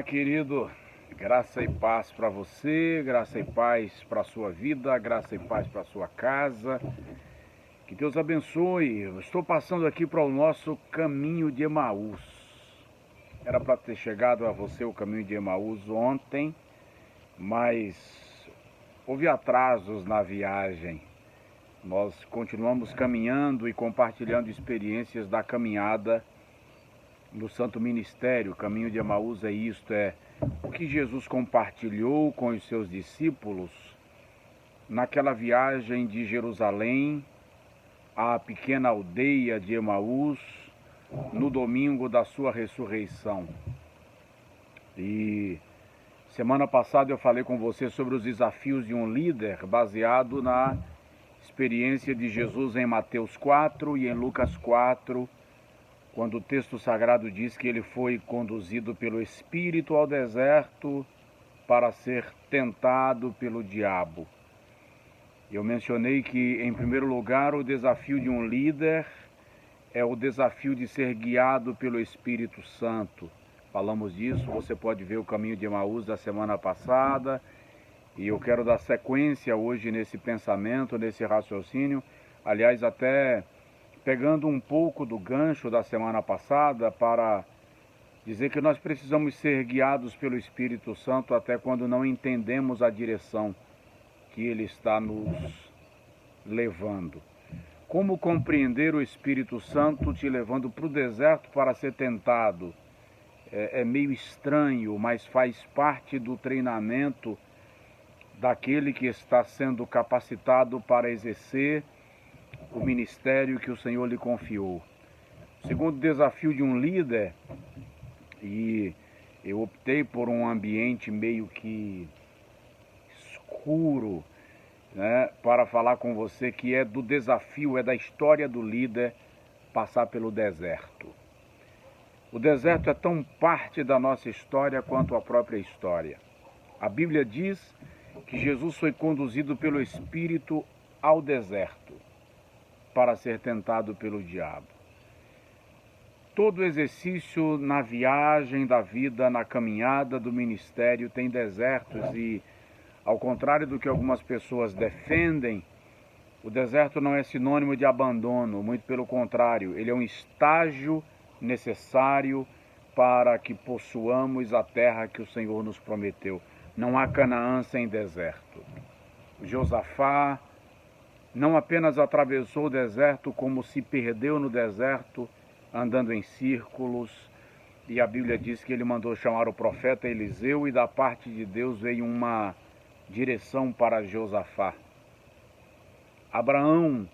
querido, graça e paz para você, graça e paz para a sua vida, graça e paz para a sua casa. Que Deus abençoe. Eu estou passando aqui para o nosso caminho de Emaús. Era para ter chegado a você o caminho de Emaús ontem, mas houve atrasos na viagem. Nós continuamos caminhando e compartilhando experiências da caminhada no Santo Ministério. O caminho de Emaús é isto, é o que Jesus compartilhou com os seus discípulos naquela viagem de Jerusalém à pequena aldeia de Emaús no domingo da sua ressurreição. E semana passada eu falei com você sobre os desafios de um líder, baseado na experiência de Jesus em Mateus 4 e em Lucas 4, quando o texto sagrado diz que ele foi conduzido pelo Espírito ao deserto para ser tentado pelo diabo. Eu mencionei que, em primeiro lugar, o desafio de um líder é o desafio de ser guiado pelo Espírito Santo. Falamos disso, você pode ver o caminho de Emaús da semana passada, e eu quero dar sequência hoje nesse pensamento, nesse raciocínio, aliás, até pegando um pouco do gancho da semana passada para dizer que nós precisamos ser guiados pelo Espírito Santo até quando não entendemos a direção que Ele está nos levando. Como compreender o Espírito Santo te levando para o deserto para ser tentado? É meio estranho, mas faz parte do treinamento daquele que está sendo capacitado para exercer o ministério que o Senhor lhe confiou. O segundo desafio de um líder, e eu optei por um ambiente meio que escuro, né, para falar com você, que é do desafio, é da história do líder passar pelo deserto. O deserto é tão parte da nossa história quanto a própria história. A Bíblia diz que Jesus foi conduzido pelo Espírito ao deserto para ser tentado pelo diabo. Todo exercício na viagem da vida, na caminhada do ministério, tem desertos e, ao contrário do que algumas pessoas defendem, o deserto não é sinônimo de abandono, muito pelo contrário, ele é um estágio necessário para que possuamos a terra que o Senhor nos prometeu. Não há Canaã sem deserto. Josafá não apenas atravessou o deserto, como se perdeu no deserto, andando em círculos, e a Bíblia diz que ele mandou chamar o profeta Eliseu, e da parte de Deus veio uma direção para Josafá. Abraão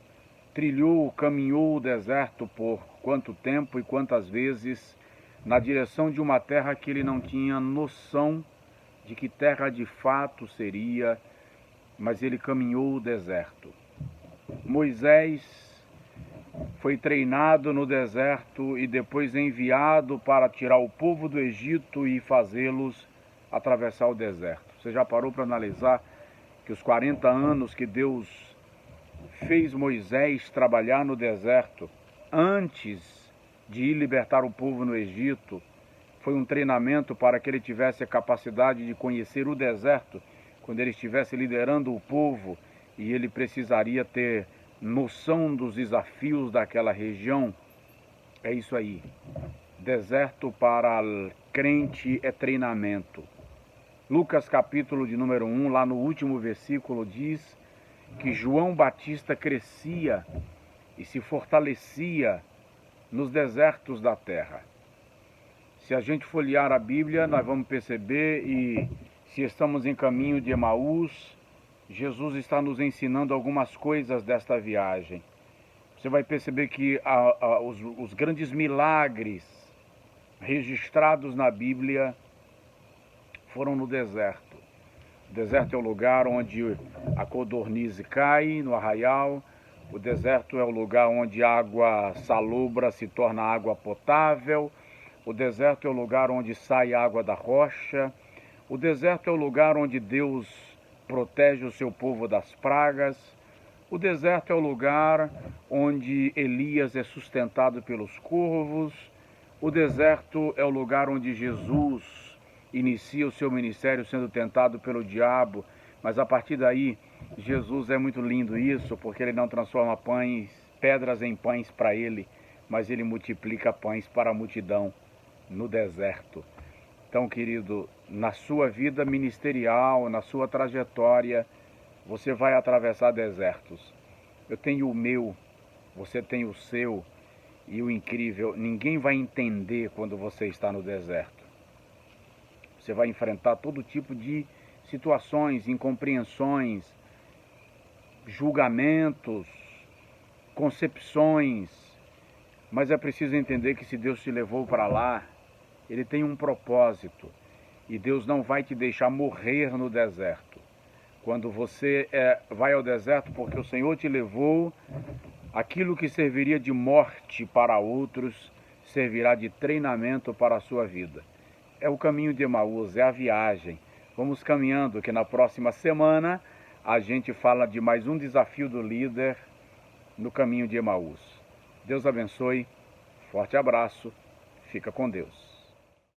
trilhou, caminhou o deserto por quanto tempo e quantas vezes, na direção de uma terra que ele não tinha noção de que terra de fato seria, mas ele caminhou o deserto. Moisés foi treinado no deserto e depois enviado para tirar o povo do Egito e fazê-los atravessar o deserto. Você já parou para analisar que os 40 anos que Deus fez Moisés trabalhar no deserto, antes de ir libertar o povo no Egito, foi um treinamento para que ele tivesse a capacidade de conhecer o deserto, quando ele estivesse liderando o povo, e ele precisaria ter noção dos desafios daquela região? É isso aí. Deserto para crente é treinamento. Lucas capítulo de número 1, lá no último versículo, diz que João Batista crescia e se fortalecia nos desertos da terra. Se a gente folhear a Bíblia, nós vamos perceber, e se estamos em caminho de Emaús, Jesus está nos ensinando algumas coisas desta viagem. Você vai perceber que os grandes milagres registrados na Bíblia foram no deserto. O deserto é o lugar onde a codorniz cai no arraial. O deserto é o lugar onde a água salobra se torna água potável. O deserto é o lugar onde sai a água da rocha. O deserto é o lugar onde Deus protege o seu povo das pragas. O deserto é o lugar onde Elias é sustentado pelos corvos. O deserto é o lugar onde Jesus inicia o seu ministério sendo tentado pelo diabo, mas a partir daí, Jesus é muito lindo isso, porque ele não transforma pedras em pães para ele, mas ele multiplica pães para a multidão no deserto. Então, querido, na sua vida ministerial, na sua trajetória, você vai atravessar desertos. Eu tenho o meu, você tem o seu, e o incrível, ninguém vai entender quando você está no deserto. Você vai enfrentar todo tipo de situações, incompreensões, julgamentos, concepções, mas é preciso entender que se Deus te levou para lá, Ele tem um propósito, e Deus não vai te deixar morrer no deserto. Quando você vai ao deserto porque o Senhor te levou, aquilo que serviria de morte para outros, servirá de treinamento para a sua vida. É o caminho de Emaús, é a viagem. Vamos caminhando, que na próxima semana a gente fala de mais um desafio do líder no caminho de Emaús. Deus abençoe, forte abraço, fica com Deus.